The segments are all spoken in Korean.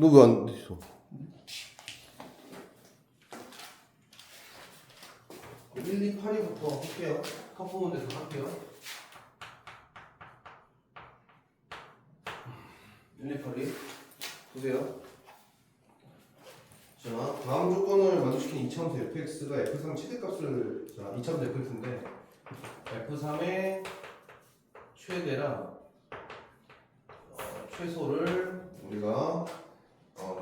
너 왜 안 됐어? 1, 2, 8위부터 할게요. 커프 문제 다 할게요. 1, 2, 8위 보세요. 자, 다음 조건을 만족시킨 이차함수 fx가 f3 최대값을, 자, 이차함수 fx인데 f3의 최대랑 최소를 우리가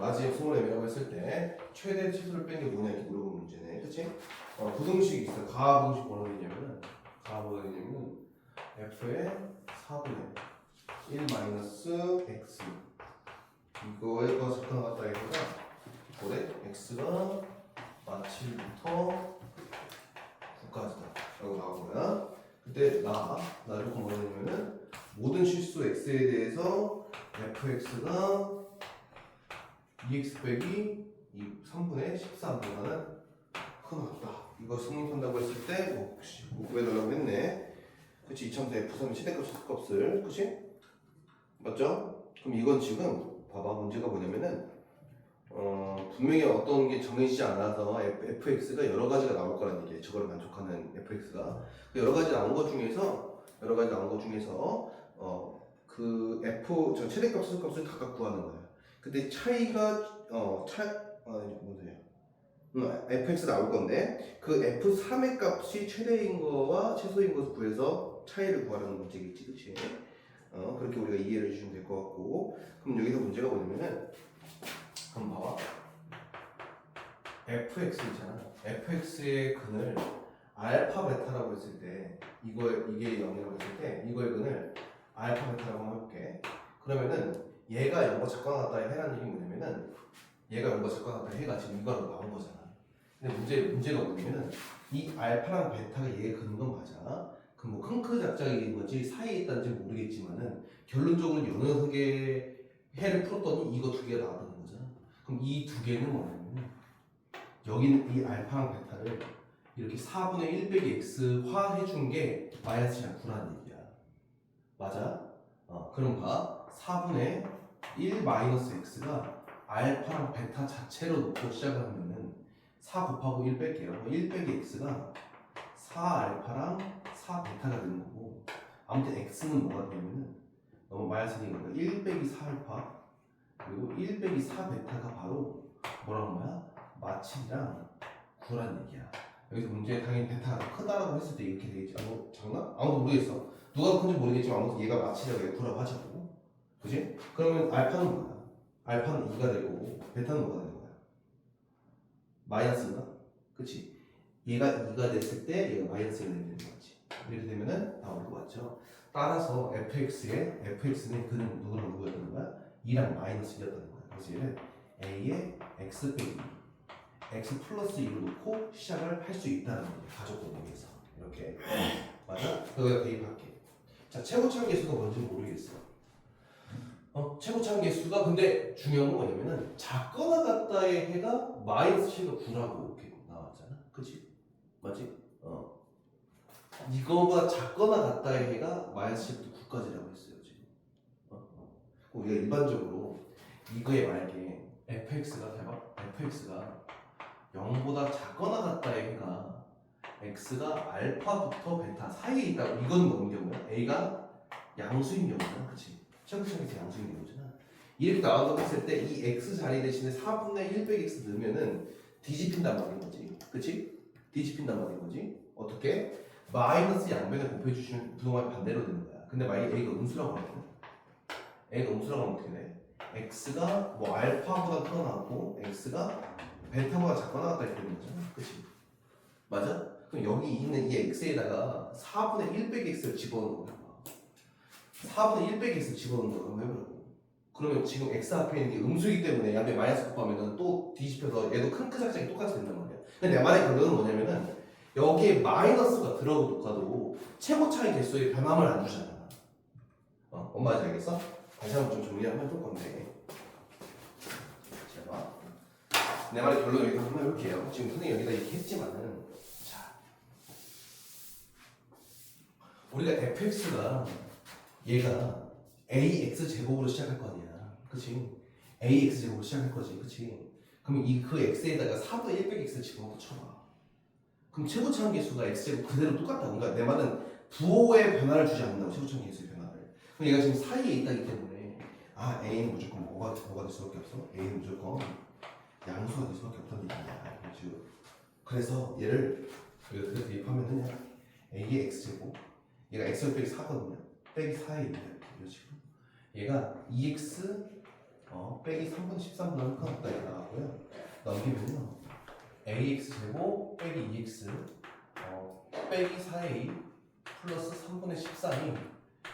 라지 F m이라고 했을 때 최대 최소를 뺀 게 뭐냐 이렇게 물어보는 문제네. 그치? 부등식이 있어. 가하 부등식 뭐라고 했냐면은, f의 4분의 1 마이너스 x, 이거에서 적당 같다 해서 뭐래? x가 마7부터 9까지다 라고 나온 거야. 그때 나 조건 뭐라 했냐면은 모든 실수 x에 대해서 fx가 2x 빼기 3분의 13보다는 크다. 이거 성립한다고 했을 때 혹시 구해달라고 했네. 그치? 이참수 f3의 최대값을, 그치? 맞죠? 그럼 이건 지금 봐봐, 문제가 뭐냐면은 분명히 어떤 게 정해지지 않아서 fx가 여러 가지가 나올 거란 얘기예요. 저걸 만족하는 fx가 여러 가지 나온 것 중에서 그 f 저 최대값 최소값을 각각 구하는 거예요. 근데 차이가 fx 나올 건데 그 f3의 값이 최대인 거와 최소인 것을 구해서 차이를 구하라는 문제겠지, 그치? 그렇게 우리가 이해를 해주시면 될 것 같고, 그럼 여기서 문제가 뭐냐면은, 한번 봐봐. fx 있잖아. fx의 근을 알파 베타라고 했을 때, 이게 0이라고 했을 때, 이거의 근을 알파 베타라고 한번 해볼게. 그러면은 얘가 0과 작과 같다 해라는 얘기 뭐냐면은, 얘가 0과 작과 같다 해가 지금 이거로 나온 거잖아. 근데 문제가 뭐냐면은 이 알파랑 베타가 얘의 근인 건 맞아. 그럼 뭐 킁크 작작인 건지 사이에 있다는지 모르겠지만은 결론적으로 여러 개 해를 풀었더니 이거 두 개가 나왔다는 거잖아. 그럼 이 두 개는 뭐냐면 여기는 이 알파랑 베타를 이렇게 4분의 1 빼기 x화 해준 게 마이너스랑 9라는 얘기야. 맞아? 그럼 봐. 4분의 1 마이너스 x가 알파랑 베타 자체로 놓고 시작을 하면은 4 곱하고 1 뺄게요. 1 빼기 x가 4알파랑 4베타가 되는 거고, 아무튼 x는 뭐가 되냐면은 너무 마이너스니까 1 빼기 4알파 그리고 1 빼기 4베타가 바로 뭐라는 거야? 마7이랑 9란 얘기야. 여기서 문제 당연히 베타가 크다라고 했을 때 이렇게 되겠지. 장난? 아무도 모르겠어. 누가 더 큰지 모르겠지만 아무튼 얘가 마7이라고 얘가 9라고 하자고. 그지? 그러면 알파는 뭐야? 알파는 2가 되고 베타는 뭐가 되는 거야? 마이너스인가? 그치? 얘가 2가 됐을 때 얘가 마이너스가 되는 거지. 이렇게 되면은 다 올 것 같죠? 따라서 fx는 그는 누구였다는 거야? 2랑 마이너스 1이었다는 거야. 그래서 얘는 a의 x 빼기 x 플러스 2를 놓고 시작을 할 수 있다는 거야. 가족 공동에서 이렇게. 맞아? 여기다 대입할게. 자, 최고차항 계수가 뭔지 모르겠어. 최고차항 계수가 근데 중요한 건 뭐냐면은 작거나 같다의 해가 마이너스 7과 9라고 이렇게 나왔잖아. 그치? 맞지? 이거보다 작거나 같다의 해가 마이너스 7부터 9까지라고 했어요. 지금. 우리가 일반적으로 이거에 만약에 fx가 0보다 작거나 같다의 해가 x가 알파부터 베타 사이에 있다고, 이건 뭔 경우야? a가 양수인 경우잖아. 그치? 최고차항에서 양수인 경우잖아. 이렇게 나온다고 했을 때 이 x 자리 대신에 4분의 1 빼기 x 넣으면은 뒤집힌단 말인 거지. 그치? 뒤집힌단 말인 거지. 어떻게? 마이너스 양변에 곱해주시면 부동안이 반대로 되는 거야. 근데 만약에 a가 음수라고 하면 어떻게 돼? x가 뭐 알파보다 크거나고 x가 베타보다 작거나 같다 이렇게 되는 거잖아. 그치? 맞아? 그럼 여기 있는 이 x에다가 4분의 1 빼기 x를 집어넣는 거야. 4분의 1 빼기 x를 집어넣는 거 한번 해보라고. 그러면 지금 x 앞에 있는 게 음수이기 때문에 양변 마이너스 곱하면은 또 뒤집혀서 얘도 큰 작작이 똑같이 된단 말이야. 근데 내 말의 결론은 뭐냐면은 여기에 마이너스가 들어가도 최고차의 개수에 변함을 안 주잖아. 뭔 말인지 알겠어? 다시 한번 좀 정리 한번 해볼 건데, 제가 내 말의 결론 여기서 한번 해볼게요. 지금 선생님 여기다 이렇게 했지만은, 자, 우리가 fx가 얘가 ax 제곱으로 시작할 거 아니야. 그치? ax 제곱으로 시작할 거지, 그치? 그럼 그 x에다가 4분의 1 빼기 x를 집어넣고 쳐봐. 그럼 최고차항계수가 x제곱 그대로 똑같다고. 그러니까 내 말은 부호의 변화를 주지 않는다고, 최고차항계수의 변화를. 그럼 얘가 지금 사이에 있다기 때문에 a는 무조건 뭐가 될 수밖에 없어? a는 무조건 양수가 될 수밖에 없다는 얘기야. 그렇죠? 그래서 얘를 이렇게 대입하면은 a의 x제곱, 얘가 x 빼기 4거든요. 빼기 4에 있는 이렇게 지금 얘가 2x 빼기 3분의 13분의 1 칸까지 나가고요. 넘기면요 ax 제곱 빼기 2x 빼기 4a 플러스 3분의 13이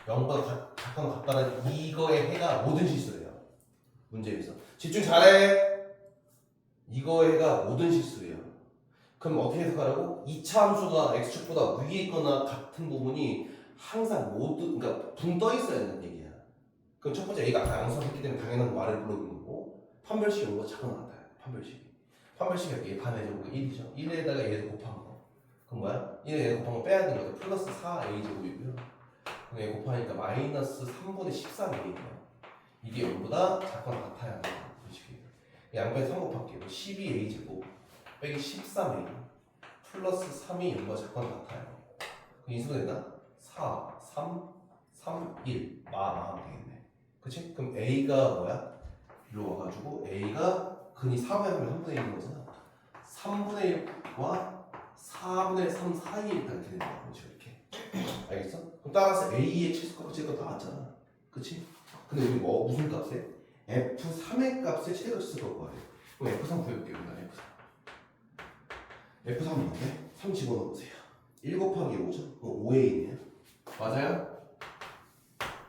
0보다 작거나 같다는 이거의 해가 모든 실수예요. 문제에서 집중 잘해. 이거의 해가 모든 실수예요. 그럼 어떻게 해석하라고? 2차 함수가 x축보다 위에 있거나 같은 부분이 항상 모두, 그러니까 붕 떠 있어야 된다는 얘기야. 그럼 첫 번째 a가 아까 양수가 했기 때문에 당연한 말을 불러주는 거고, 판별식 이런 거 작거나 같아요. 판별식 할게. 반의 제곱이 1이죠. 1에다가 얘도 곱한 거. 그럼 뭐야? 1에 얘 곱한 거 빼야 되는 거죠. 플러스 4a 제곱이고요. 그럼 얘 곱하니까 마이너스 3분의 13a예요. 이게 0보다 작거나 같아야 하는 식이에요. 양변에 3 곱할게요. 12a 제곱 빼기 13a 플러스 3이 0보다 작거나 같아요. 그럼 인수가 된다? 4, 3, 3, 1 마하면 되겠네. 그치? 그럼 a가 뭐야? 일로 와가지고 a가 근이 4분의 3을 3분의 1인 거잖아. 3분의 1과 4분의 3 사이에 있다 이렇게 된다. 그렇죠? 이렇게. 알겠어? 그럼 따라서 a의 최소값 제거 나왔잖아. 그치? 근데 우리 무슨 값에? f3의 값에 최대값 쓸 거야. 그럼 f3 구해볼게요. f3. f3은 뭔데? 3 집어넣으세요. 1 곱하기 5죠? 그럼 5a네요. 맞아요?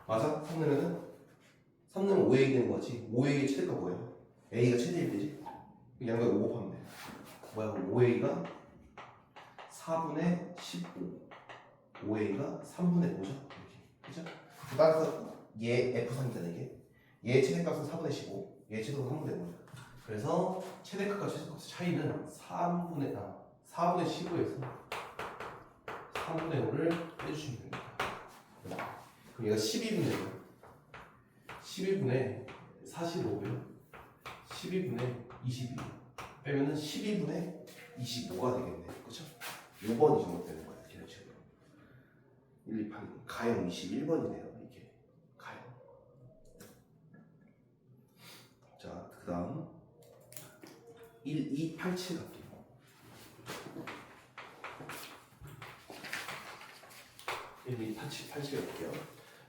맞아? 3 넣으면은? 3 넣으면 5a 되는 거지. 5a의 최대값 뭐예요? a가 최대일 때지? 양변 5 곱하면 돼. 뭐야? 그럼 5a가 4분의 15 5a가 3분의 5죠? 이렇게. 그죠? 따라서 얘 F3이잖아 이게. 얘 최대값은 4분의 15 얘 최소값은 3분의 5죠. 그래서 최대값과 최소값의 차이는 4분의 15에서 3분의 5를 빼주시면 됩니다. 그럼 얘가 12분의 45고요 12분의 22 빼면은 12분의 25가 되겠네. 그쵸? 5번이 정답되는 거야. 이런 식으로 1, 2, 8 가형 21번이네요. 이게 가형. 자, 그 다음 1, 2, 8, 7 갈게요. 1, 2, 8, 7 갈게요.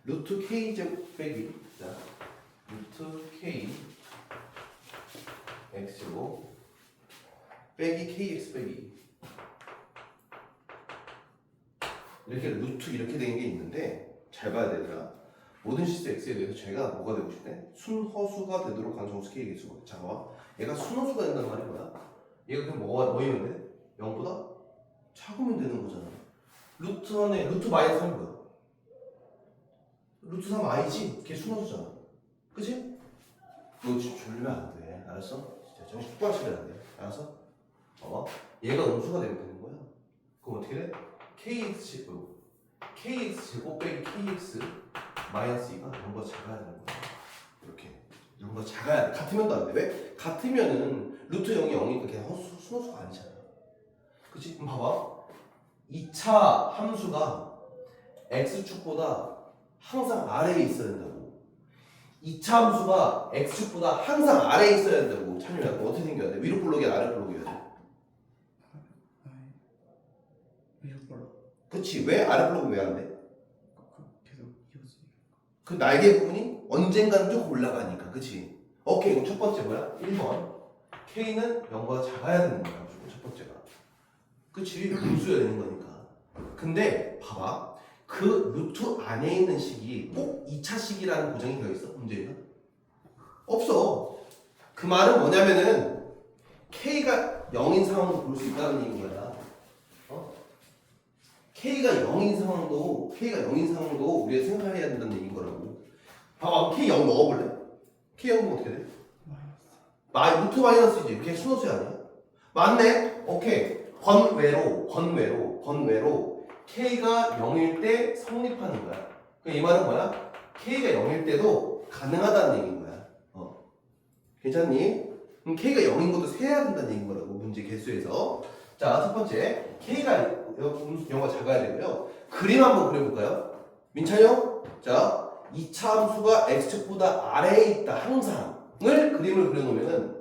루트 k 제곱 빼기 자, 루트 k x 제곱 빼기 kx 빼기 이렇게 루트 이렇게 된 게 있는데 잘 봐야 되더라. 모든 실수 x에 대해서 제가 뭐가 되고 싶대? 순허수가 되도록 하는 정수 k의 개수. 자, 봐. 얘가 순허수가 된다는 말이 뭐야? 얘가 그냥 뭐이면 돼? 0보다 작으면 되는 거잖아. 루트 안에 루트 마이너스 3이 뭐야? 루트 3 i지? 걔 순허수잖아. 그치? 너 지금 졸리면 안 돼. 알았어? 진짜 정신 똑바로 차려야 돼. 알았어? 봐봐. 얘가 음수가 되면 되는 거야. 그럼 어떻게 돼? kx 제곱 빼기 kx 마이너스 2가 0보다 작아야 되는 거야. 이렇게 0보다 작아야 돼. 같으면 도 안 돼. 왜? 같으면은 루트 0이 0이니까 그냥 순호수가 아니잖아. 그치? 그럼 봐봐. 2차 함수가 x축보다 항상 아래에 있어야 된다고. 2차 함수가 x축보다 항상 아래에 있어야 된다고. 찬유야, 어떻게 생겨야 돼? 위로 볼록이야, 아래 볼록이야 돼? 위로 볼록. 그치? 왜 아래 볼록은 왜 안 돼? 계속 이어지니까. 그 날개 부분이 언젠가는 쭉 올라가니까. 그치? 오케이. 그럼 첫 번째 뭐야? 1번. K는 0보다 작아야 되는 거야. 첫 번째가. 그치? 음수여야 되는 거니까. 근데 봐봐. 그 루트 안에 있는 식이 꼭 2차 식이라는 보장이 되어 있어? 문제가? 없어. 그 말은 뭐냐면은 K가 0인 상황도 볼 수 있다는 얘기인 거야. K가 0인 상황도 우리가 생각해야 된다는 얘기인 거라고. 봐봐. K 0 넣어볼래? K 0 넣으면 어떻게 돼? 루트 마이너스지. 이렇게 순호수 아니야? 맞네? 오케이. 번외로 K가 0일 때 성립하는 거야. 이 말은 뭐야? K가 0일 때도 가능하다는 얘기인 거야. 괜찮니? 그럼 K가 0인 것도 세야 된다는 얘기인 거라고 문제 개수에서. 자, 첫 번째 K가 영어가 작아야 되고요. 그림 한번 그려볼까요? 민찬이 형? 자, 이차 함수가 x축보다 아래에 있다 항상을 그림을 그려놓으면은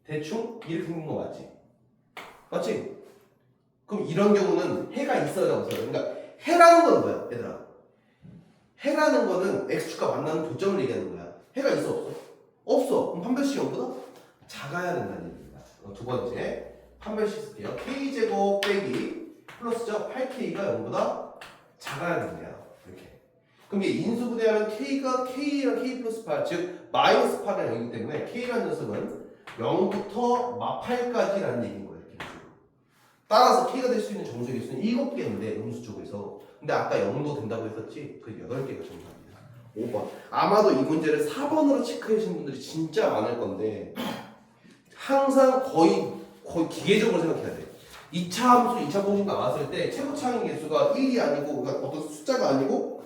대충 이렇게 생긴 거 맞지? 맞지? 그럼 이런 경우는 해가 있어야 없어요? 그러니까 해라는 건 뭐야 얘들아? 해라는 거는 x축과 만나는 교점을 얘기하는 거야. 해가 있어 없어? 없어. 그럼 판별식 0보다 작아야 된다는 얘기입니다. 두 번째 판별식 쓸게요. k제곱 빼기 플러스죠. 8k가 0보다 작아야 된대요. 이렇게. 그럼 이게 인수분해하면 k가 k랑 k 플러스 8, 즉 마이너스 8이 0이기 때문에 k라는 녀석은 0부터 마8까지라는 얘기인 거예요. 이렇게. 따라서 k가 될 수 있는 정수의 개수는 7개인데 음수 쪽에서. 근데 아까 0도 된다고 했었지? 그 8개가 정답입니다. 5번. 아마도 이 문제를 4번으로 체크해 주신 분들이 진짜 많을 건데 항상 거의 기계적으로 생각해야 돼. 2차 함수, 2차 공식 나왔을 때 최고차항 개수가 1이 아니고 그러니까 어떤 숫자가 아니고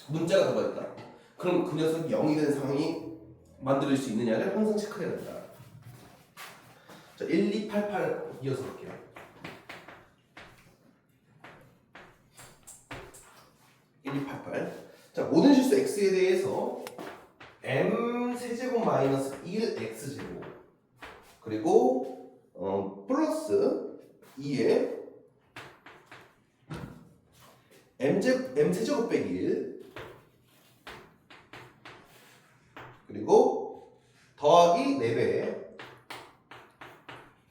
문자가 들어가 있다. 그럼 그 녀석이 0이 되는 상황이 만들 수 있느냐를 항상 체크해야 된다. 자, 1288 이어서 볼게요. 자, 모든 실수 x에 대해서 m 세제곱 마이너스 1 x제곱 그리고 플러스 2에 m 세제곱 빼기 1 그리고 더하기 4배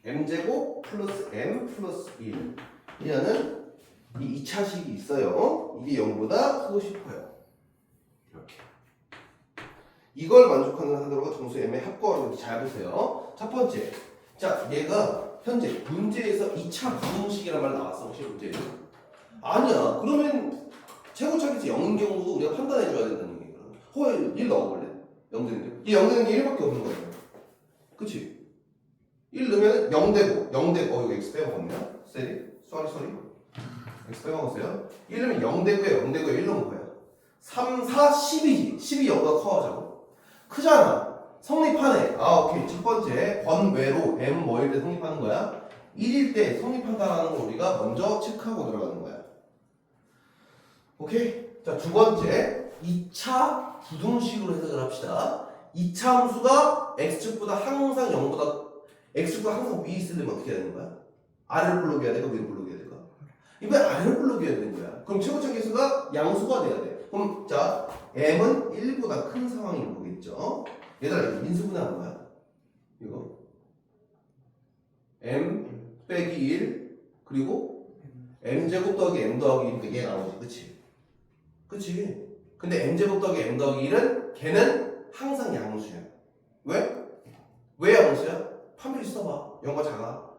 m제곱 플러스 m 플러스 1 이라는 이 2차식이 있어요. 이게 0보다 크고 싶어요. 이렇게. 이걸 만족하는 하도록 정수 m의 합과를 잘 보세요. 첫 번째. 자, 얘가 현재 문제에서 2차 부등식이란 말 나왔어. 혹시 문제에서? 아니야. 그러면 최고차기에서 0인 경우도 우리가 판단해줘야 된다는 얘기야. 호에 1 넣어볼래? 0 되는 게? 이 0 되는 게 1밖에 없는 거예요. 그치? 1 넣으면 0 되고, 0 되고, 이거 x 빼먹었네요. 쏘리. x 빼먹었어요. 1 넣으면 0 되고요, 0 되고요, 1 넣은 거예요. 3, 4, 10이지. 10이 0보다 커가지고. 크잖아. 성립하네. 아, 오케이. 첫 번째, 번외로 m 뭐일 때 성립하는 거야? 1일 때 성립한다는 거 우리가 먼저 체크하고 들어가는 거야. 오케이? 자, 두 번째, 2차 부등식으로 해석을 합시다. 2차 함수가 x축보다 항상 0보다 x축보다 항상 위에 있으려면 어떻게 해야 되는 거야? 아래를 불러줘야 되고 위를 불러줘야 되고. 이번에 아래를 불러줘야 되는 거야. 그럼 최고차 개수가 양수가 돼야 돼. 그럼 자, m은 1보다 큰 상황인 거겠죠? 얘들아, 이거 인수분해하는 거야. 이거 m 빼기 1 그리고 m제곱 더하기 m 더하기 1 얘 나오지. 그치? 그치? 근데 m제곱 더하기 m 더하기 1은 걔는 항상 양수야. 왜? 왜 양수야? 판별이 써봐. 0과 작아.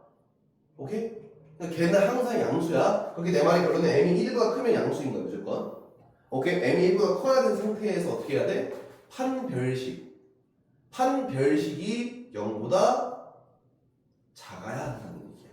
오케이? 그러니까 걔는 항상 양수야. 그렇게 내 말의 결론은 m이 1보다 크면 양수인 거야 무조건. 오케이? m이 1보다 커야 되는 상태에서 어떻게 해야 돼? 판별식이 0보다 작아야 한다는 얘기야.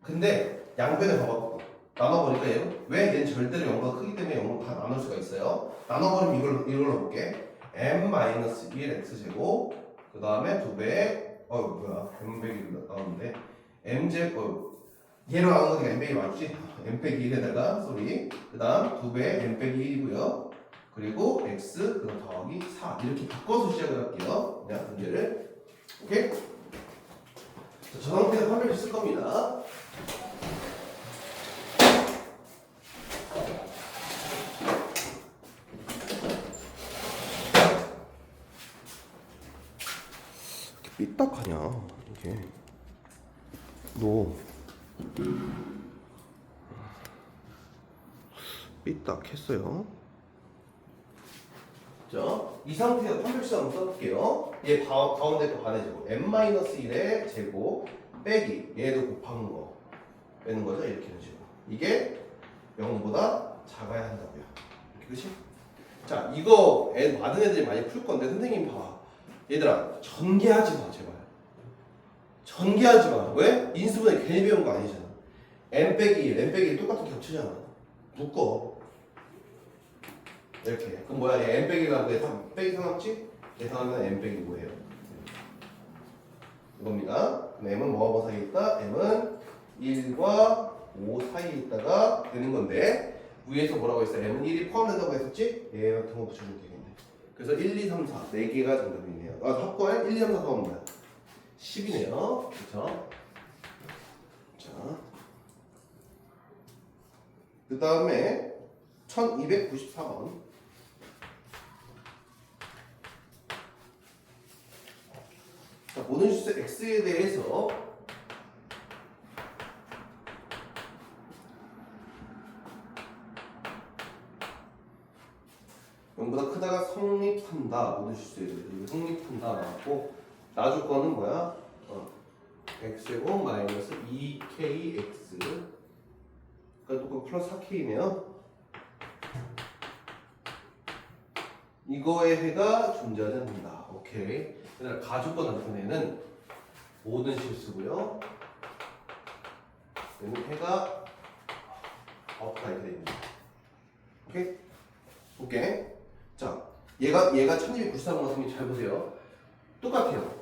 근데 양변에 봐봐. 나눠버릴까 얘로? 왜? 얘는 절대로 0보다 크기 때문에 0을 다 나눌 수가 있어요. 나눠버리면 이걸로 볼게. m-1 x제곱 그 다음에 2배 뭐야 m 빼기 1 나오는데 m제곱 얘로 나오는 거니까 m 빼기 맞지? m 빼기 1에다가 그 다음 2배 m 빼기 1이고요. 그리고 x 그다음 더하기 4 이렇게 바꿔서 시작을 할게요. 그냥 문제를. 오케이? 자, 저 상태에서 판별식 쓸 겁니다. 삐딱하냐 이게. 너 삐딱했어요. 자, 이 상태에서 판별식 한번 써볼게요. 얘 가운데 거 반해주고 m-1의 제곱 빼기 얘도 곱한 거 빼는 거죠. 이렇게 하는 식으로. 이게 0보다 작아야 한다고요. 이렇게 그치? 자, 이거 많은 애들이 많이 풀 건데 선생님 봐. 얘들아 전개하지 마 제발. 전개하지 마. 왜? 인수분해 괜히 배운 거 아니잖아. m 빼기 1, m 빼기 1 똑같은 겹치잖아. 묶어. 이렇게. 그럼 뭐야? 얘 m 빼기 1 하고 얘 빼기 3 남지? 계산하면 m 빼기 5예요. 이겁니다. 그럼 m은 뭐하고 사이에 있다? m은 1과 5 사이에 있다가 되는 건데 위에서 뭐라고 했어요? m은 1이 포함된다고 했었지? 얘 같은 거 붙여주면 되겠네. 그래서 1, 2, 3, 4 4개가 정답이네요. 아, 합거에 1, 2, 3, 4, 4는 뭐야? 10이네요. 그쵸? 자, 그 다음에 1294번. 자, 모든 실수 x에 대해서0보다 크다가 성립한다. 모든 실수에 대해서 성립한다 나왔고 나줄 거는 뭐야? x제곱 마이너스 2kx 그러니까 또 플러스 4k네요. 이거의 해가 존재하지 않는다. 오케이. 그다음 가족과 나타내는 모든 실수고요. 얘는 해가 없다 이렇게 됩니다. 오케이? 오케이. 자, 얘가 1294번 같으면 잘 보세요. 똑같아요.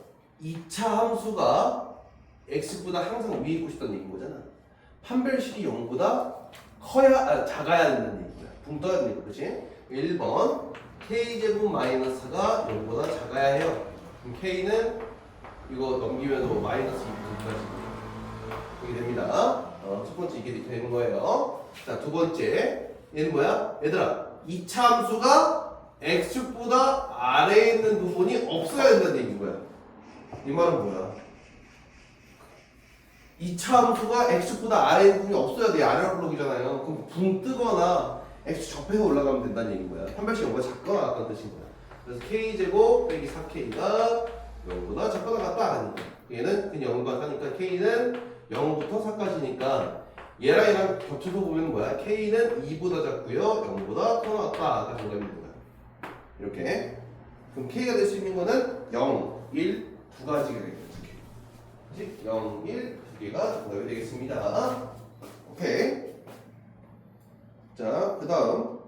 2차 함수가 x보다 항상 위에 있고 싶다는 얘기인 거잖아. 판별식이 0보다 작아야 된다는 얘기야. 붕 떠야 되는 거, 그렇지? 1번 k제곱 마이너스가 0보다 작아야 해요. 그럼 k는 이거 넘기면 뭐 마이너스 2까지 이게 됩니다. 첫 번째 이게 되는 거예요. 자, 두 번째 얘는 뭐야? 얘들아, 2차 함수가 x축보다 아래에 있는 부분이 없어야 된다는 얘기인 거야. 이 말은 뭐야? 2차 함수가 x축보다 아래에 있는 부분이 없어야 돼. 아래로 블록이잖아요. 그럼 붕 뜨거나 x 접해서 올라가면 된다는 얘기인 거야. 판별식 0보다 작거나 같다는 뜻인 거야. 그래서 k제곱 빼기 4k가 0보다 작거나 같다 하는 거야. 얘는 그냥 0보다 사니까 k는 0부터 4까지니까 얘랑 얘랑 겹쳐서 보면 뭐야? k는 2보다 작고요. 0보다 커 같다가 정답이 되는 거야. 이렇게. 그럼 k가 될 수 있는 거는 0, 1, 두 가지가 되겠지. 0, 1, 두 개가 정답이 되겠습니다. 오케이. 자, 그 다음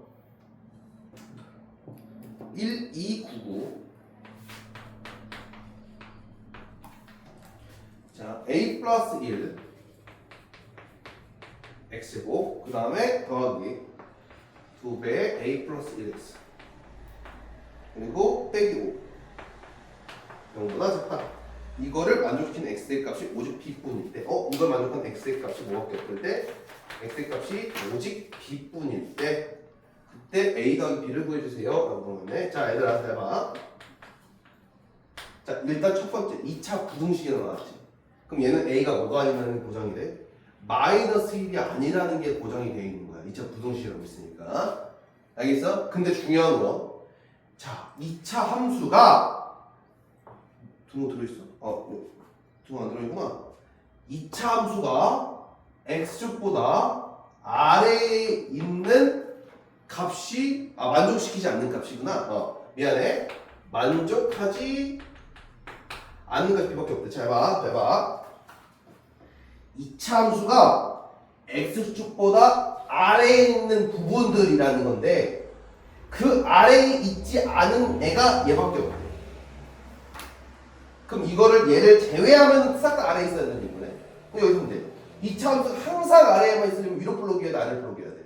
1299. 자, a 플러스 1 x제곱 그 다음에 더하기 2배 a 플러스 1x 그리고 빼기 5 0보다 작다. 이거를 만족시키는 x의 값이 오직 b뿐일 때 이걸 만족하는 x의 값이 뭐밖에 없을 때 x의 값이 오직 b뿐일 때 그때 a 더하기 b를 구해주세요 라고 물어봤네. 자, 얘들아 잘 봐. 자, 일단 첫 번째 2차 부등식이 나왔지. 그럼 얘는 a가 뭐가 아니라는 보장이 돼? 마이너스 1이 아니라는 게 보장이 되어 있는 거야. 2차 부등식이라고 있으니까. 알겠어? 근데 중요한 거. 자, 2차 함수가 등호 들어있어. 등호 안 들어있구나. 2차 함수가 x축보다 아래에 있는 값이 만족시키지 않는 값이구나. 미안해. 만족하지 않는 값이 밖에 없대. 잘 봐. 2차 함수가 x축보다 아래에 있는 부분들이라는 건데 그 아래에 있지 않은 애가 얘밖에 없대. 그럼 이거를 얘를 제외하면 싹 다 아래에 있어야 되는 거네. 그럼 여기서 문제. 2차 함수가 항상 아래에만 있으려면 위로 볼록이어야 돼, 아래로 볼록이어야 돼?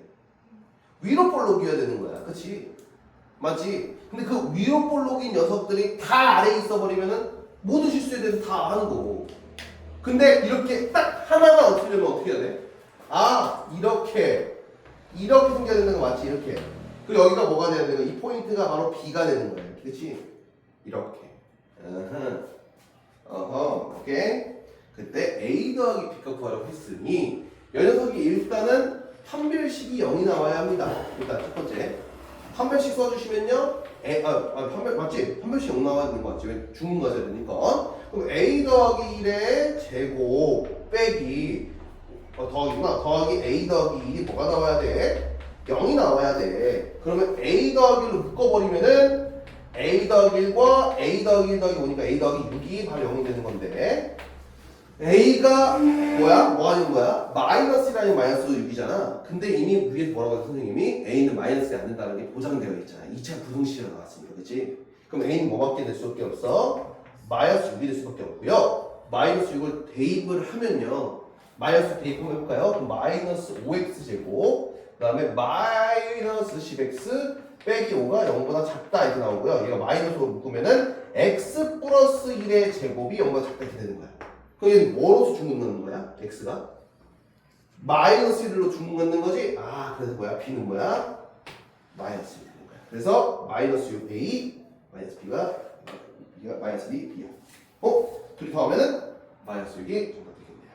위로 볼록이어야 되는 거야. 그치? 맞지? 근데 그 위로 볼록인 녀석들이 다 아래에 있어버리면은 모든 실수에 대해서 다 하는 거고. 근데 이렇게 딱 하나만 없으려면 어떻게 해야 돼? 이렇게 생겨야 되는 거 맞지? 이렇게. 그리고 여기가 뭐가 돼야 되는 거야? 이 포인트가 바로 B가 되는 거야. 그치? 이렇게. 오케이. 그때 A 더하기 B가 구하라고 했으니 이 녀석이 일단은 판별식이 0이 나와야 합니다. 일단 첫 번째. 판별식 써주시면요. 맞지? 판별식 0 나와야 되는 거 맞지? 왜 중문 가져야 되니까. 그럼 A 더하기 1의 제곱 빼기 더하기구나. 더하기 A 더하기 1이 뭐가 나와야 돼? 0이 나와야 돼. 그러면 A 더하기 1로 묶어버리면은 A 더하기 1과 A 더하기 1 더하기 5니까 A 더하기 6이 바로 0이 되는 건데 A가 뭐야? 뭐 하는 거야? 마이너스 1 아니면 마이너스 6이잖아. 근데 이미 위에 뭐라고 했어 선생님이? A는 마이너스가 안 된다는 게 보장되어 있잖아. 2차 부등식으로 나왔으니까. 그치? 그럼 A는 뭐밖에 될 수밖에 없어? 마이너스 6이 될 수밖에 없고요. 마이너스 6을 대입을 하면요. 마이너스 대입 한번 해볼까요? 그럼 마이너스 5x 제곱 그 다음에 마이너스 10x 빼기 5가 0보다 작다 이렇게 나오고요. 얘가 마이너스로 묶으면은 x 플러스 1의 제곱이 0보다 작다 이렇게 되는 거야. 그럼 얘는 뭐로서 중분받는 거야? x가? 마이너스 1로 중분받는 거지? 아 그래서 뭐야? b는 뭐야? 마이너스 1이 되는 거야. 그래서 마이너스 6a 마이너스 b가 마이너스 b, b야. 둘이 더하면은 마이너스 6이 정답 되겠네요.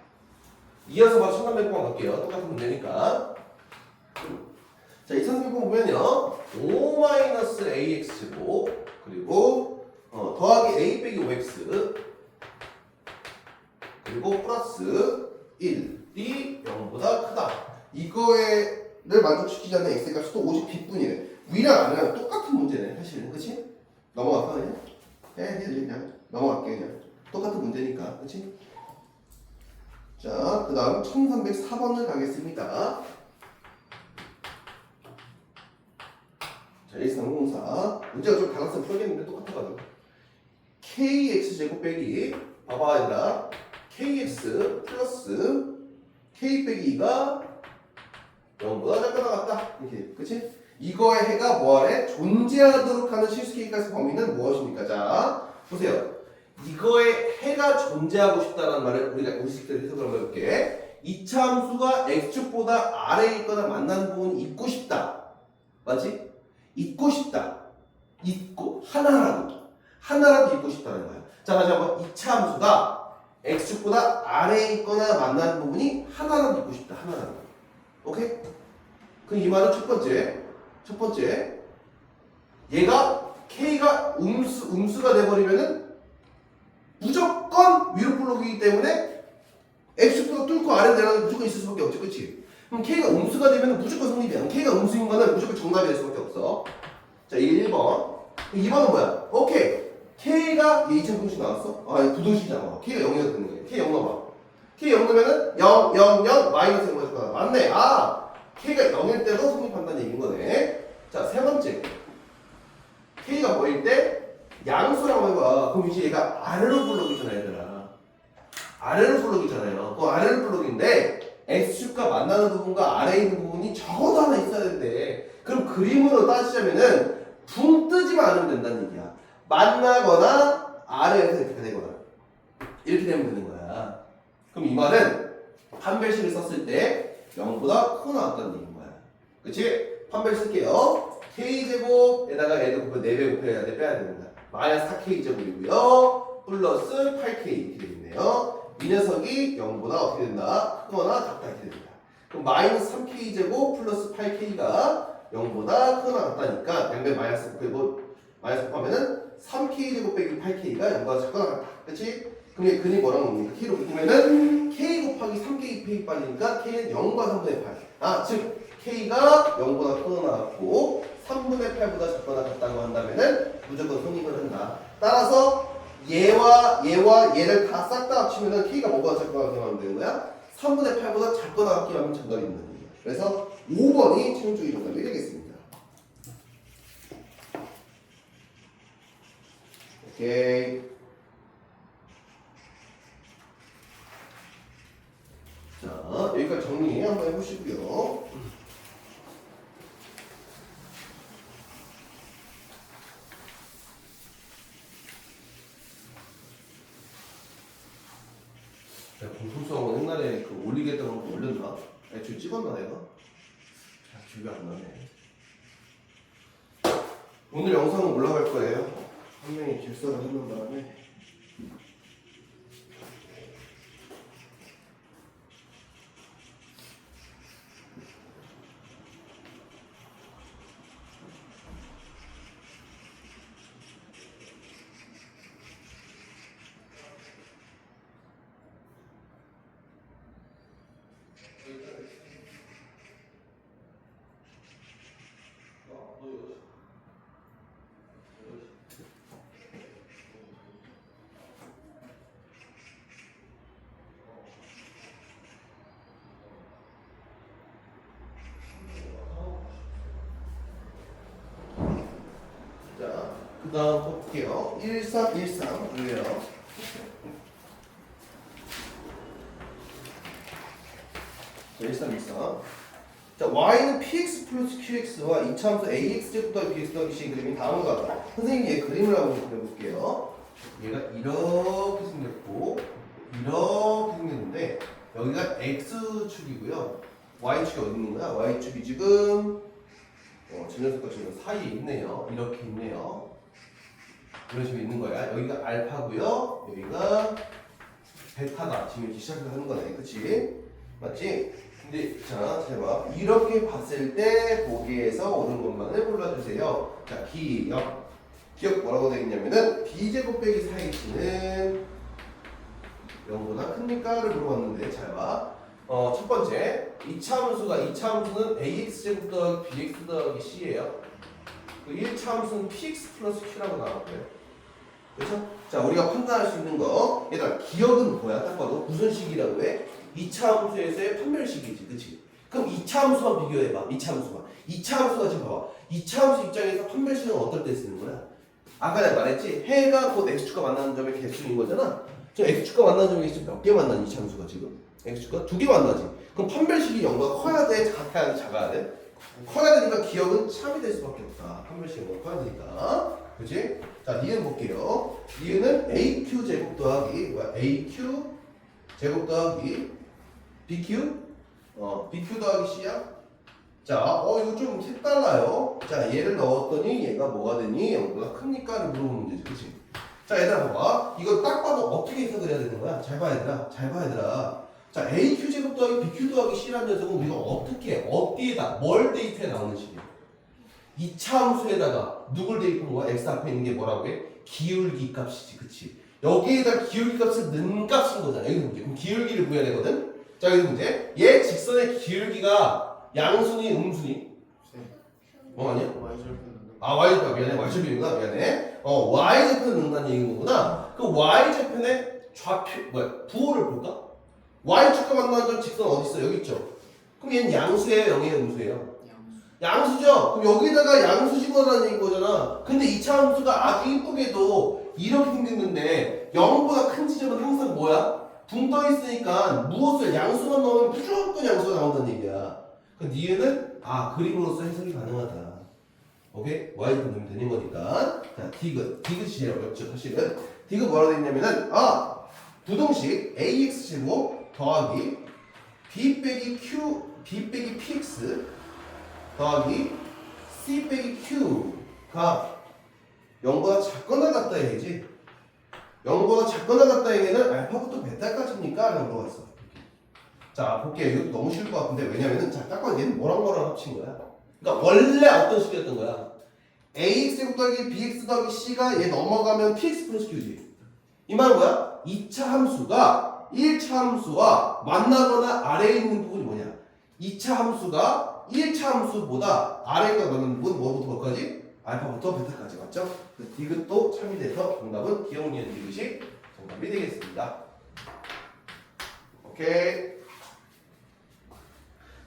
이어서 바로 1300번 갈게요. 똑같은 문제니까. 자, 이 1300번 보면요. 5-ax 제곱 그리고 더하기 a 빼기 5x 그리고 플러스 1이 0보다 크다. 이거를 만족시키지 않는 x의 값이 또 오직 b뿐이래. 위랑 아래랑 똑같은 문제네 사실은. 그치? 넘어갈까 그냥? 그냥 넘어갈게 그냥. 똑같은 문제니까. 그치? 자, 그 다음 1304번을 가겠습니다. 자, 1304 문제가 좀 달랐으면 풀겠는데 똑같아가지고 kx 제곱 빼기 봐봐 얘들아 kx 플러스 k 빼기 2가 0보다 작거나 같다 이렇게 그치? 이거의 해가 뭐하래? 존재하도록 하는 실수 k값의 범위는 무엇입니까? 자 보세요 이거의 해가 존재하고 싶다는 말을 우리 식대로 해석을 한번 해볼게. 이차 함수가 x축보다 아래에 있거나 만나는 부분이 있고 싶다. 맞지? 있고 싶다. 있고 하나라도 있고 싶다는 거야. 자 다시 한번 이차 함수가 x축보다 아래에 있거나 만나는 부분이 하나라도 있고 싶다. 하나라도. 오케이? 그럼 이 말은 첫 번째 얘가 k가 음수가 돼버리면은 무조건 위로 블록이기 때문에 x축보다 뚫고 아래로 내려가는 무조건 있을 수밖에 없지, 그치? 그럼 k가 음수가 되면 무조건 성립이야. k가 음수인 거는 무조건 정답이 될 수밖에 없어. 자, 이게 1번. 2번은 뭐야? 오케이. k가 얘 2차 공식 나왔어? 아, 부동식이잖아. k가 0이어도 되는 거야. k 0 넣어봐. k 0 넣으면은 0, 0, 0, 마이너스 0 가질 거야. 맞네. 아, k가 0일 때도 성립한다는 얘기인 거네. 자, 세 번째. k가 뭐일 때? 양수라고 해봐. 그럼 이제 얘가 아래로 블록이잖아, 얘들아. 아래로 블록이잖아요. 그 아래로 블록인데 x축과 만나는 부분과 아래에 있는 부분이 적어도 하나 있어야 되는데 그럼 그림으로 따지자면은 붕 뜨지만 않으면 된다는 얘기야. 만나거나 아래에서 이렇게 되거나 이렇게 되면 되는 거야. 그럼 이 말은 판별식을 썼을 때 0보다 크고 나왔다는 얘기인 거야. 그치? 판별 쓸게요. k제곱에다가 얘를 곱해 4배 곱해야 돼. 빼야 되는 거야. 마이너스 4k제곱이고요. 플러스 8k 이렇게 되겠네요. 이 녀석이 0보다 어떻게 된다? 크거나 같다 이렇게 됩니다. 그럼 마이너스 3k제곱 플러스 8k가 0보다 크거나 같다니까 0배 마이너스 곱하고 마이너스 곱하면은 3k제곱 빼기 8k가 0보다 작거나 같다. 그치? 그럼 이 근이 뭐라고 봅니까? k로 묶으면은 k 곱하기 3k 팩이 빠지니까 k는 0과 3분의 8. 아, 즉 k가 0보다 크거나 같고 3분의 8보다 작거나 같다고 한다면은 무조건 성립을 한다. 따라서 얘와 얘를 다 싹 다 합치면은 k가 뭐보다 작거나 같게 하면 되는 거야? 3분의 8보다 작거나 같게 하면 정답이 있는 거야. 그래서 5번이 최종적인 정답이 되겠습니다. 오케이. 자, 여기까지 정리 한번 해보시고요. 공통수학은 옛날에 그 올리겠다고 하고 올렸나? 애초에 찍었나 내가? 기억이 안 나네. 오늘 영상은 올라갈 거예요. 한 명이 결사를 하는 바람에. 자, 그 다음 볼게요. 1313 뭐예요? 1314. 자, y는 px 플러스 qx와 이차함수 ax 제곱 더하기 bx 더하기 c의 그림이 다음과 같다. 선생님이 얘 그림을 한번 그려볼게요. 얘가 이렇게 생겼고 이렇게 생겼는데 여기가 x축이고요. y축이 어디 있는 거야? y축이 지금 진영석과 진영 사이에 있네요. 이렇게 있네요. 이런 식으로 있는 거야. 여기가 알파고요. 여기가 베타다. 지금 이렇게 시작을 하는 거네. 그치? 맞지? 근데 자, 잘 봐. 이렇게 봤을 때 보기에서 옳은 것만을 골라주세요. 자, 기억. 기억 뭐라고 되어 있냐면은 b제곱 빼기 4x는 0보다 큽니까?를 물어봤는데 잘 봐. 첫 번째 이차함수는 ax제곱 더하기 bx 더하기 c예요. 그 1차함수는 px 플러스 q라고 나왔고요. 그렇죠? 자, 우리가 판단할 수 있는 거 얘들아 기억은 뭐야? 딱 봐도 무슨 식이라고 해? 2차 함수에서의 판별식이지, 그치? 그럼 2차 함수만 비교해봐, 2차 함수만. 2차 함수가 지금 봐봐. 2차 함수 입장에서 판별식은 어떨 때 쓰는 거야? 아까 내가 말했지? 해가 곧 x축과 만나는 점의 개수인 거잖아? 지금 x축과 만나는 점의 개수 몇 개 만나는 2차 함수가 지금? x축과 2개 만나지? 그럼 판별식이 0보다 커야 돼? 같아야 돼? 작아야 돼? 커야 되니까 기억은 참이 될 수밖에 없다. 판별식이 0보다 커야 되니까. 그치? 자, 니은 볼게요. 니은은 aq 제곱 더하기 뭐야? aq 제곱 더하기 BQ? BQ 더하기 C야? 자, 이거 좀 색달라요. 자, 얘를 넣었더니 얘가 뭐가 되니? 0보다 큽니까?를 물어보는 문제지, 그치? 자, 얘들아 봐봐. 이거 딱 봐도 어떻게 해석을 해야 되는 거야? 잘 봐, 얘들아. 잘 봐, 얘들아. 자, AQ 제곱 더하기 BQ 더하기 C라는 녀석은 우리가 어떻게, 어디에다, 뭘 대입해 나오는 식이야? 2차 함수에다가 누굴 대입한 거야? X 앞에 있는 게 뭐라고 해? 기울기 값이지, 그치? 여기에다 기울기 값을 넣은 값인 거잖아. 여기 문제. 그럼 기울기를 구해야 되거든? 자, 여기 문제. 얘 직선의 기울기가 양순이, 음순이? 아니야? y좌표 미안해. y좌표인가? 미안해. y좌표는 넣는다는 얘기인 거구나. 그 y좌편의 좌표, 부호를 볼까? y축과 만나는 점 직선 어디 있어? 여기 있죠? 그럼 얘는 양수예요? 0이에요? 음수예요? 양수죠? 그럼 여기다가 양수 집어넣는 얘기인 거잖아. 근데 2차 함수가 아주 이쁘게도 이렇게 생겼는데 0보다 큰 지점은 항상 뭐야? 붕 떠 있으니까 무엇을 양수만 넣으면 무조건 양수가 나온다는 얘기야. 그 니은은 그림으로서 해석이 가능하다. 오케이? y를 넣으면 되는 거니까. 자, 디귿이 제일 어렵죠, 사실은. 디귿 뭐라고 되냐면은 부동식 ax 제곱 더하기 b 빼기 px 더하기 c 빼기 q가 0보다 작거나 같다 얘기지. 0보다 작거나 같다 얘기는 알파부터 베타까지입니까? 라고 물어봤어. 자, 볼게요. 이것도 너무 쉬울 것 같은데 왜냐면은 딱 봐도 얘는 뭐랑 합친 거야. 그러니까 원래 어떤 식이었던 거야. ax 제곱 더하기 bx 더하기 c가 얘 넘어가면 px 플러스 q지. 이 말은 뭐야? 2차 함수가 1차 함수와 만나거나 아래에 있는 부분이 뭐냐? 2차 함수가 1차 함수보다 아래가 많은 부분 뭐부터 몇까지? 알파부터 베타까지 맞죠? 그 디귿도 참이 돼서 정답은 기억 니은 디귿이 정답이 되겠습니다. 오케이.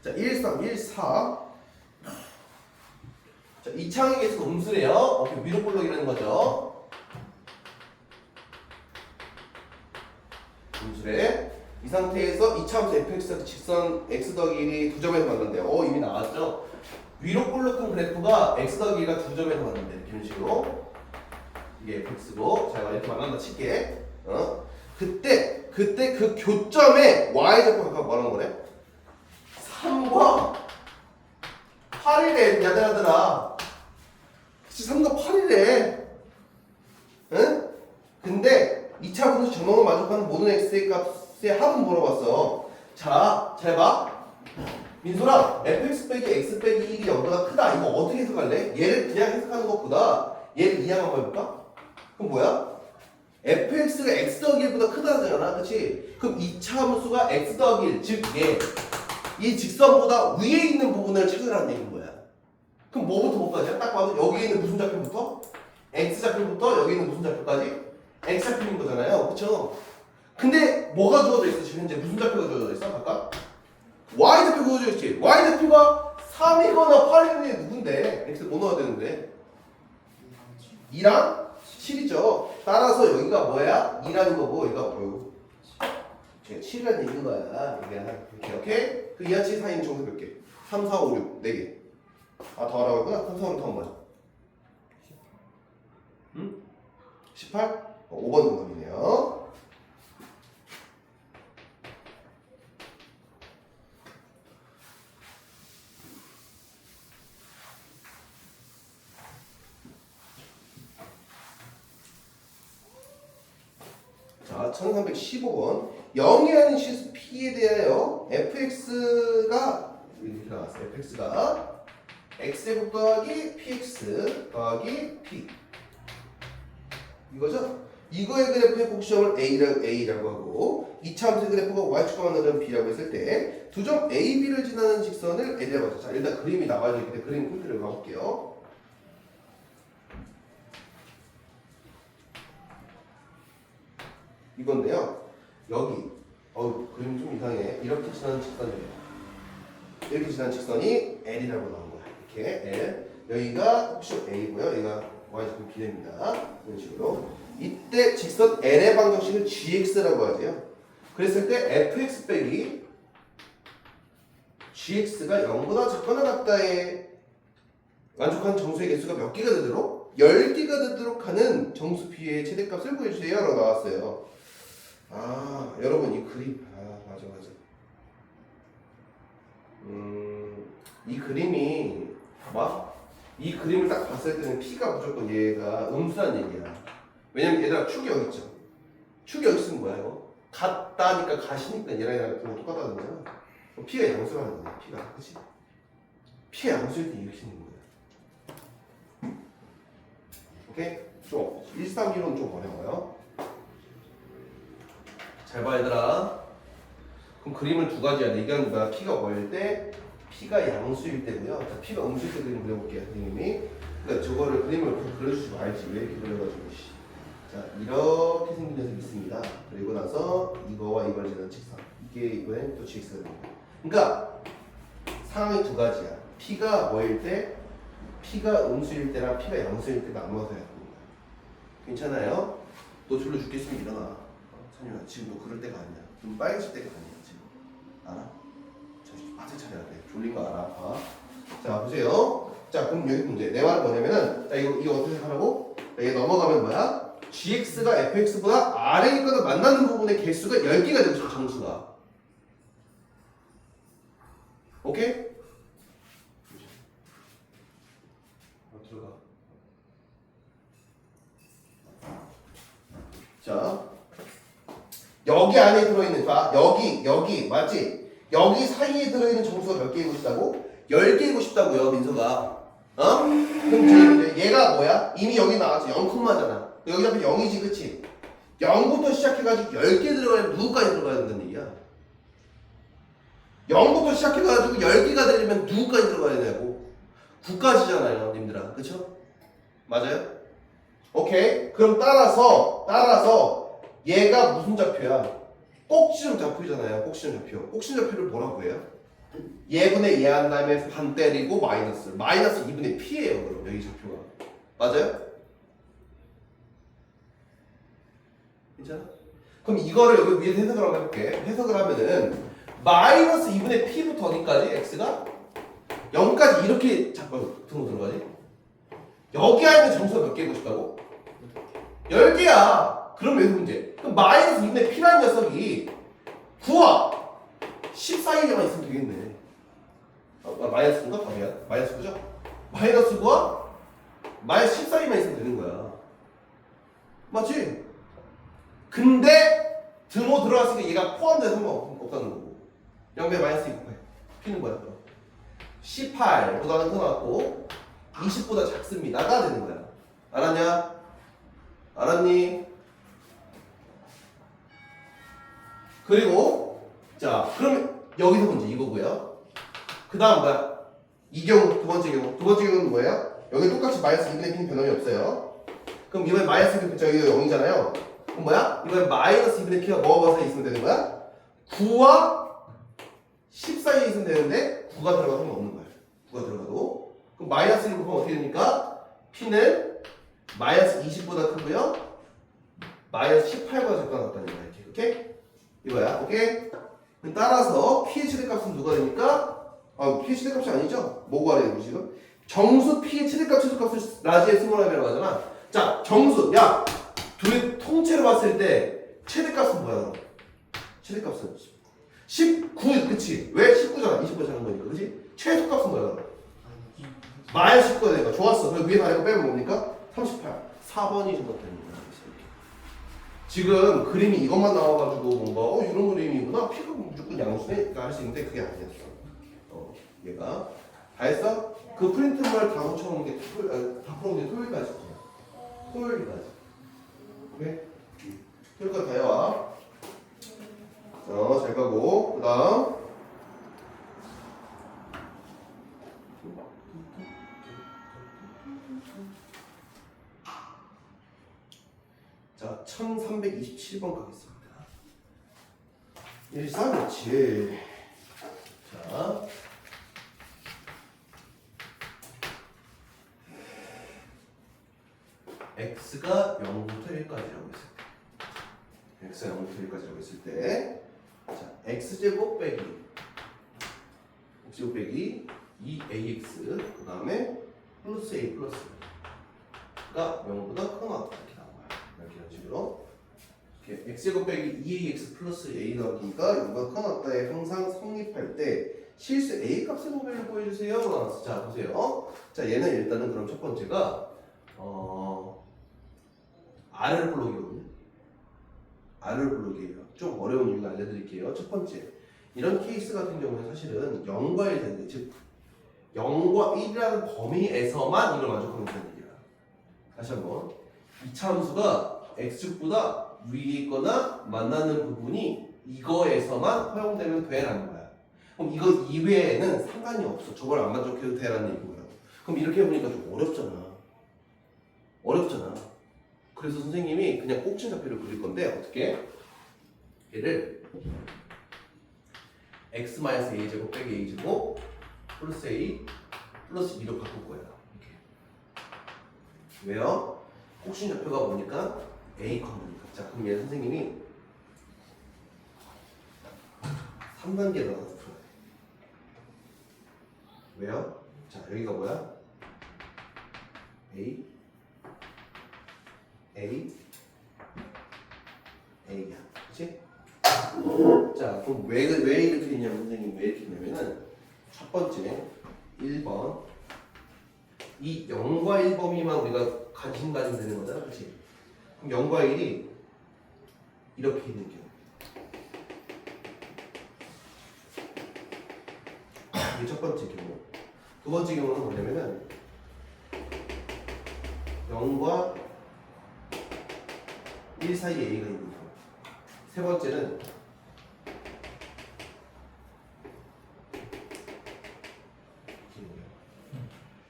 자, 1314. 자, 이창의 개수가 음수래요. 위로 볼록이라는 거죠. 음수래. 이 상태에서 2차 함수 fx한테 직선 x 더하기 1이 두 점에서 만난대요. 이미 나왔죠? 위로 볼록한 그래프가 x 더하기 1가 두 점에서 만난대. 이런 식으로. 이게 fx고, 자, 이렇게 만난다 칠게. 그때 그 교점에 y좌표가 뭐라는 거래? 3과 8이래, 야들아들아. 그치, 3과 8이래. 응? 근데 2차 분수 정형을 만족하는 모든 x의 값의 합은 물어봤어. 자, 잘 봐. 민소라, fx 빼기 x 빼기 1이 0보다 크다. 이거 어떻게 해석할래? 얘를 그냥 해석하는 것보다 얘를 이양 한번 해볼까? 그럼 뭐야? fx가 x 더하기 1보다 크다잖아. 그치? 그럼 2차 함수가 x 더하기 1, 즉 얘. 이 직선보다 위에 있는 부분을 찾으라는 얘기인 거야. 그럼 뭐부터 볼까지? 딱 봐도 여기에 있는 무슨 좌표부터? x 좌표부터 여기 있는 무슨 좌표까지? x 좌표인 거잖아요. 그쵸? 근데 뭐가 주어져 있어? 지금 현재 무슨 좌표가 주어져 있어? 아까? y 좌표 주어져 있지? y 좌표가 3이거나 8이거나 누군데? x 뭐 넣어야 되는데? 2랑 7이죠. 따라서 여기가 뭐야? 2라는 거고 여기가 뭐고? 제가 7이라는 얘기인 거야. 이게 오케이? 그 이하치 사이는 정수 몇 개? 3, 4, 5, 6 4개. 아 더하라고 했구나. 3, 4, 5, 6 더하면 뭐야? 18? 5번 정답이네요. 자, 1315번. 0이라는 실수 P에 대하여 fx가 이렇게 나왔어요. fx가 x제곱 더하기 px 더하기 p 이거죠? 이거의 그래프의 곡시점을 A라고 하고 이 참수의 그래프가 Y축과 만나는 B라고 했을 때 두 점 A, B를 지나는 직선을 L이라고 하죠. 자, 일단 그림이 나와야 되기 때문에 그림 컴퓨터를 가볼게요. 이건데요. 여기 그림이 좀 이상해. 이렇게 지나는 직선이에요. 이렇게 지나는 직선이 L이라고 나온 거야. 이렇게 L. 여기가 곡시점 A고요. 여기가 Y축은 B입니다. 이런 식으로. 이때 직선 L의 방정식을 gx라고 하죠. 그랬을 때 fx 빼기 gx가 0보다 작거나 같다에 만족한 정수의 개수가 몇 개가 되도록 10개가 되도록 하는 정수 P의 최대값을 구해주세요 라고 나왔어요. 아 여러분 이 그림 맞아 이 그림이 이 그림을 딱 봤을 때는 P가 무조건 얘가 음수란 얘기야. 왜냐면 얘들아 축이 여기 있죠. 축이 여기 있으면 뭐야 이거? 같다니까 가시니까 얘랑 똑같다는 거잖아. P가 양수라는 거야. P가 그치? P가 양수일 때 이렇게 있는 거야. 오케이? 좀 1, 3, 2론 좀 어려워요. 잘 봐 얘들아. 그럼 그림을 두 가지야. 얘기하는 거야. P가 뭐일 때 P가 양수일 때고요. 자, P가 음수일 때 그림 그려볼게요. 선생님이. 그러니까 저거를 그림을 그려주지 말지. 왜 이렇게 그려가지고 자, 이렇게 생긴 녀석이 있습니다. 그리고 나서 이거와 이걸 지나는 직선. 이게 이번엔 또 gx가 됩니다. 그러니까 상황이 두 가지야. P가 뭐일 때, P가 음수일 때랑 P가 양수일 때 나누어서 해야 됩니다. 괜찮아요? 너 졸려 죽겠으면 일어나. 찬유야, 지금 너 그럴 때가 아니야. 좀 빨개질 때가 아니야, 지금. 알아? 정신 바짝 차려야 돼. 졸린 거 알아. 자, 보세요. 자, 그럼 여기 문제. 내 말은 뭐냐면은, 자, 이거 어떻게 생각하라고? 얘 넘어가면 뭐야? gx가 fx보다 아래 있거나 만나는 부분의 개수가 10개가 되고 싶어, 정수가. 오케이? 들어가. 자, 여기 안에 들어있는, 자, 여기, 맞지? 여기 사이에 들어있는 정수가 몇 개이고 싶다고? 10개이고 싶다고요, 민서가. 그럼 얘가 뭐야? 이미 여기 나왔지, 0콤마잖아. 여기 앞에 0이지, 그치? 0부터 시작해가지고 10개 들어가려면 누구까지 들어가야 된다는 얘기야? 0부터 시작해가지고 10개가 되려면 누구까지 들어가야 되냐고? 9까지잖아요, 님들아. 그쵸? 맞아요? 오케이. 그럼 따라서 얘가 무슨 좌표야? 꼭지점 좌표잖아요. 꼭지점 좌표. 꼭지점 좌표를 뭐라고 해요? 얘분의 얘 한 다음에 반 때리고 마이너스 2분의 P예요. 그럼 여기 좌표가. 맞아요? 괜찮아? 그럼 이거를 여기 위에서 해석을 한번 해볼게. 해석을 하면은 마이너스 2분의 P부터 어디까지? X가? 0까지 이렇게 자꾸 등으로 들어가지? 여기 안에 정수가 몇 개고 싶다고? 10개야. 그럼 여기서 문제. 그럼 마이너스 2분의 P라는 녀석이 9와 10 사이에만 있으면 되겠네. 마이너스 9가 답이야. 마이너스 9죠? 마이너스 9와 마이너스 10 사이만 있으면 되는 거야. 맞지? 근데 등호 들어갔으니까 얘가 포함돼서 상관없다는 거고. 0배 마이너스 2곱해. P는 뭐야? 18보다는 크고 20보다 작습니다가 되는 거야. 알았냐? 알았니? 그리고 자 그러면 여기서 문제 이거고요. 그 다음 뭐야? 이 경우 두 번째 경우는 뭐예요? 여기 똑같이 마이너스 2분의 P는 변함이 없어요. 그럼 이번에 마이너스 2분의 P 저기가 0이잖아요. 그럼 뭐야? 이번에 마이너스 2분의 P가 뭐와 사이에 있으면 되는 거야? 9와 10 사이에 있으면 되는데 9가 들어가도 없는 거야. 9가 들어가도. 그럼 마이너스 1 곱하면 어떻게 됩니까? P는 마이너스 20보다 크고요. 마이너스 18보다 작거나 같다는 거야. 이렇게. 오케이? 이거야. 오케이? 따라서 P의 최대값은 누가 되니까? P의 최대값이 아니죠? 뭐 구하래요 우리 지금? 정수 P의 최대값 최소값을 라지의 스몰함이라고 하잖아. 자, 정수. 야, 둘이 통째로 봤을 때 최대값은 뭐야? 최대값은 19, 그치? 왜 19잖아? 29 잡은 거니까, 그치? 최소값은 뭐야? 마이너스 19가 되니까 좋았어. 그럼 위에 아래 거 빼면 뭡니까? 38. 4번이 정답됩니다. 지금 그림이 이것만 나와가지고 뭔가 이런 그림이구나. P가 무조건 양수네? 할 수 있는데 그게 아니었어. 얘가 다 했어? 그 프린트물 다 붙여놓은 게 다 풀어놓은 게 토요일까지. 토요일까지. 오케이? 토요일까지 다 해와. 잘 가고 그 다음 자 1327번 가겠습니다. 1, 3, 7. 자 x가 0부터 1까지라고 했을 때 x가 0부터 1까지라고 했을 때 자, x제곱 빼기 2ax 그 다음에 플러스 a 플러스가 0보다 크거나 이렇게 나온 거야. 이런 식으로 이렇게 x제곱 빼기 2ax 플러스 a 나오니까 0보다 크거나 같다에 항상 성립할 때 실수 a 값의 모델을 보여주세요. 나왔어. 자 보세요. 자 얘는 일단은 그럼 첫 번째가 R을 블록이거든요. R을 블록이에요. 좀 어려운 이유를 알려드릴게요. 첫 번째, 이런 케이스 같은 경우는 사실은 0과 1 되는데, 즉 0과 1이라는 범위에서만 이걸 만족하면 되는 얘기야. 다시 한번, 이 참수가 x축보다 위에 있거나 만나는 부분이 이거에서만 허용되면 돼라는 거야. 그럼 이거 이외에는 상관이 없어. 저걸 안 만족해도 돼라는 얘기고요. 그럼 이렇게 해보니까 좀 어렵잖아. 그래서 선생님이 그냥 꼭지 좌표를 그릴 건데 어떻게? 얘를 x-a 제곱 빼기 a 제곱 플러스 a 플러스 2로 바꿀 거예요. 이렇게. 왜요? 꼭지 좌표가 뭐니까? a 컴입니까? 자, 그럼 얘 선생님이 3단계 나가서 풀어야 돼. 왜요? 자, 여기가 뭐야? a A야. 그치? 자, 그럼 왜 이렇게 했냐면, 선생님 왜 이렇게 했냐면은, 첫 번째, 1번. 이 0과 1 범위만 우리가 관심 가지면 되는 거잖아. 그치? 그럼 0과 1이 이렇게 있는 경우. 이게 첫 번째 경우. 두 번째 경우는 뭐냐면은, 0과 1 사이에 a가 있는 경우. 세 번째는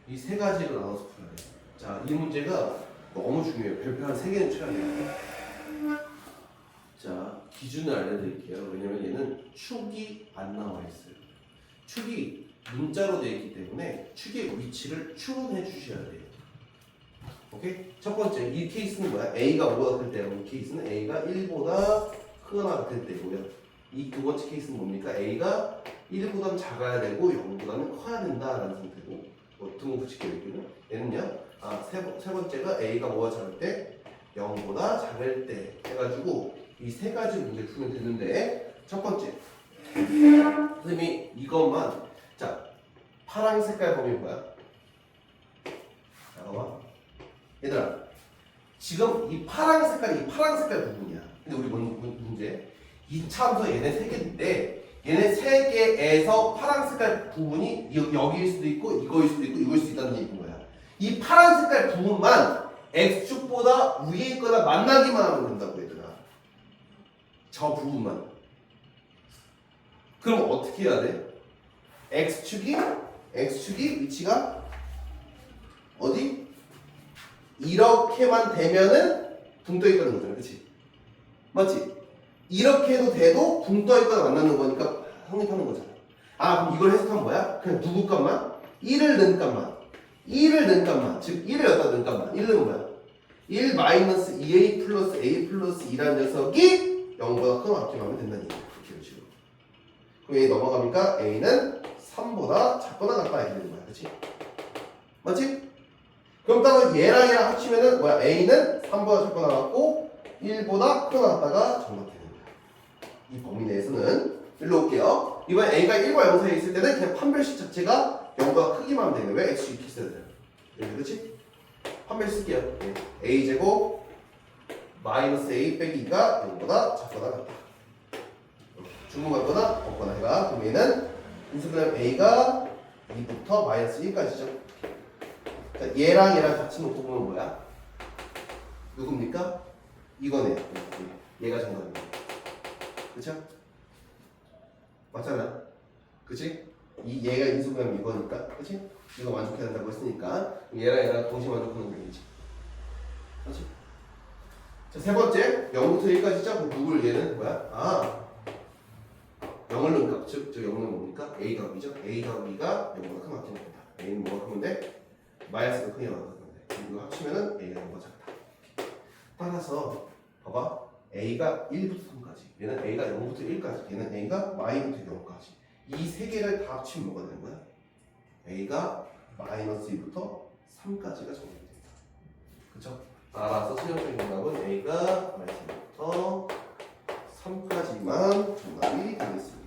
이 세 가지로 나눠서 풀어야 돼요. 자, 이 문제가 너무 중요해요. 별표 한 3개는 쳐야 돼요. 자, 기준을 알려드릴게요. 왜냐면 얘는 축이 안 나와 있어요. 축이 문자로 되어 있기 때문에 축의 위치를 추론해 주셔야 돼요. 오케이? 첫 번째, 이 케이스는 뭐야? A가 5보다 클 때요. 이 케이스는 A가 1보다 크거나 같을 때고요. 이 두 번째 케이스는 뭡니까? A가 1보다는 작아야 되고 0보다는 커야 된다라는 상태고, 등호 붙일게요. 여기는. 얘는요, 세 번째가 A가 뭐가 작을 때 0보다 작을 때 해가지고 이 세 가지 문제를 풀면 되는데, 첫 번째, 선생님이 이것만, 자, 파란 색깔 범위 뭐야? 잠깐만. 얘들아, 지금 이 파란 색깔이 파란 색깔 부분이야. 근데 우리 문제, 이 참수 얘네 세 개인데 얘네 세 개에서 파란 색깔 부분이 여기일 수도 있고 이거일 수도 있고 이거일 수 있다는 얘기인 거야. 이 파란 색깔 부분만 x축보다 위에 있거나 만나기만 하면 된다고 얘들아. 저 부분만. 그럼 어떻게 해야 돼? x축이 위치가 어디? 이렇게만 되면은 붕 떠 있다는 거잖아, 그렇지? 맞지? 이렇게 해도 돼도 붕 떠 있거나 만나는 거니까 성립하는 거잖아. 그럼 이걸 해석하면 뭐야? 그냥 누구 값만? 1을 넣은 값만. 즉 1을 여기다 넣은 값만. 1은 뭐야? 1 마이너스 2a 플러스 a 플러스 2라는 녀석이 0보다 큰 합계 하면 된다는 얘기야. 이런 식으로. 그럼 A 넘어가니까 A는 3보다 작거나 같다 이렇게 되는 거야. 그렇지? 맞지? 그럼 따로 얘랑 얘랑 합치면은 뭐야? A는 3보다 작거나 같고 1보다 크거나 같다가 정답 되는 거야. 이 범위 내에서는 일로 올게요. 이번 A가 1과 0 사이에 있을 때는 그냥 판별식 자체가 0보다 크기만 하면 되는 거야. X 이렇게 써야 돼요. 그렇지? 판별식 쓸게요. 네. A제곱 마이너스 A 빼기 2가 0보다 작거나 같다. 중분 같거나 없거나 해봐. 그럼 얘는 인수분해 A가 2부터 마이너스 1까지죠. 자, 얘랑 얘랑 같이 놓고 보면 뭐야? 누굽니까? 이거네. 얘가 정답입니다. 그쵸? 맞잖아. 그치? 얘가 인수분해하면 이거니까. 그치? 이거 만족해야 한다고 했으니까 얘랑 얘랑 동시에 만족하는 거겠지. 그치? 자, 세 번째 0부터 1까지죠? 그럼 누굴 얘는 뭐야? 아 0을 넣은 값, 즉, 저 0은 뭡니까? A 더하기죠? A 더하기가 0보다 큰 합계는 된다. A는 뭐가 크면 돼? 마이너스가 크게 나가는 건데 이거 합치면은 A가 0보다 작다. 따라서 봐봐 A가 1부터 3까지 얘는 A가 0부터 1까지 얘는 A가 마이부터 0까지 이 세 개를 다 합치면 뭐가 되는 거야? A가 마이너스 2부터 3까지가 정답이 된다. 그쵸? 따라서 최종적인 정답은 A가 마이너스 2부터 3까지만 정답이 되겠습니다.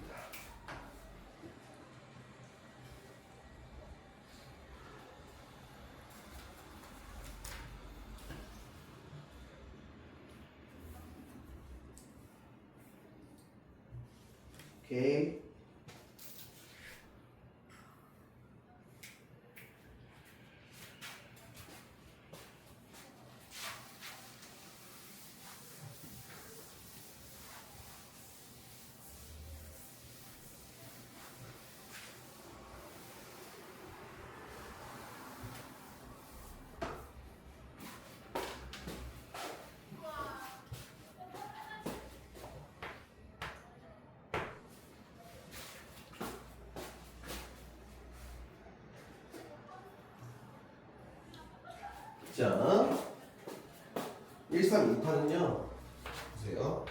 오케이. 자, 1328은요. 보세요.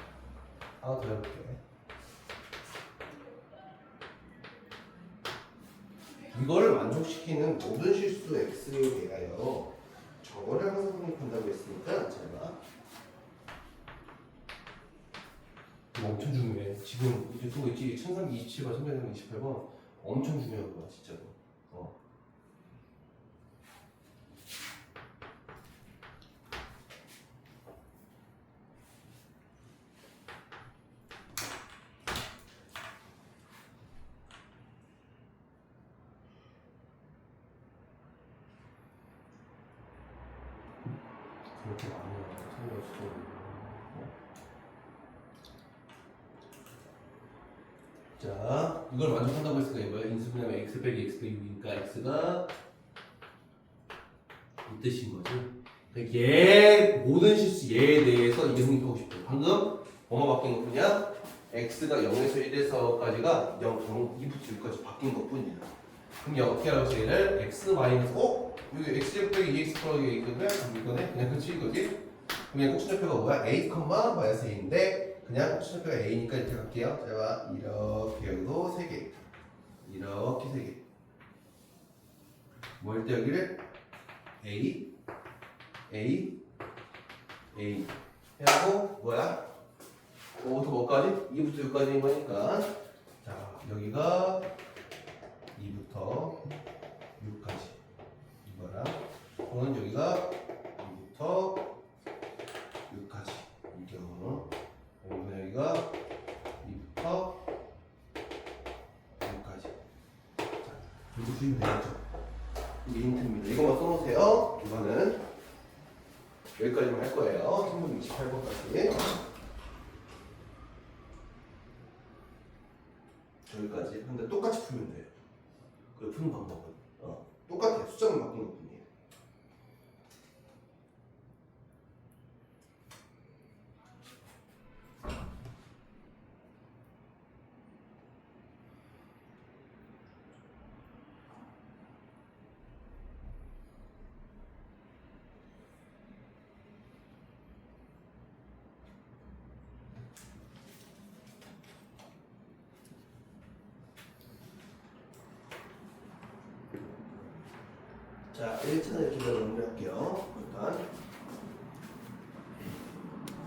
하나 더 해볼게. 이걸 만족시키는 모든 실수 x에 대하여 저거를 항상 성립한다고 했으니까 제가 이거 엄청 중요해. 지금 이제 또 있지 1327번, 1328번 엄청 중요한 거야 진짜로. 그렇게 많이 살렸어. 자, 이걸 만족한다고 했으니까 이거야. 인수분해하면 x 빼기 x 빼기 6이니까 x가 이 뜻인 거지. 그러니까 얘 모든 실수 얘에 대해서 이게 성립하고 싶어요. 방금 뭐가 바뀐 것 뿐이야? x가 0에서 1에서까지가 0, 2부터 6까지 바뀐 것 뿐이야. 그럼 어떻게 하라고 했어? 얘를 x 마이너스 여기 x 빼기 2x 더하기 이거네? 이거네? 그냥 그치 이거지? 그럼 얘 꼭지점표가 뭐야? a, 마이너스 a인데 그냥 꼭지점표가 a니까 이렇게 갈게요. 자, 이렇게 여기도 3개 이렇게 3개 뭐 할 때 여기를 a, a, a 해하고 뭐야? 5부터 뭐까지? 2부터 6까지인 거니까 자 여기가 2부터 6까지 이거랑 또는 여기가 2부터 6까지 이 경우 그리고 여기가 2부터 6까지 자 이렇게 풀면 되겠죠? 이게 힌트입니다. 이것만 써놓으세요. 이거는 여기까지만 할 거예요. 328번까지 여기까지. 근데 똑같이 풀면 돼요. 그 푸는 방법은 똑같아요. 숫자만 바꾼 것 뿐이에요. 자, 1차는 기대로 정리할게요. 일단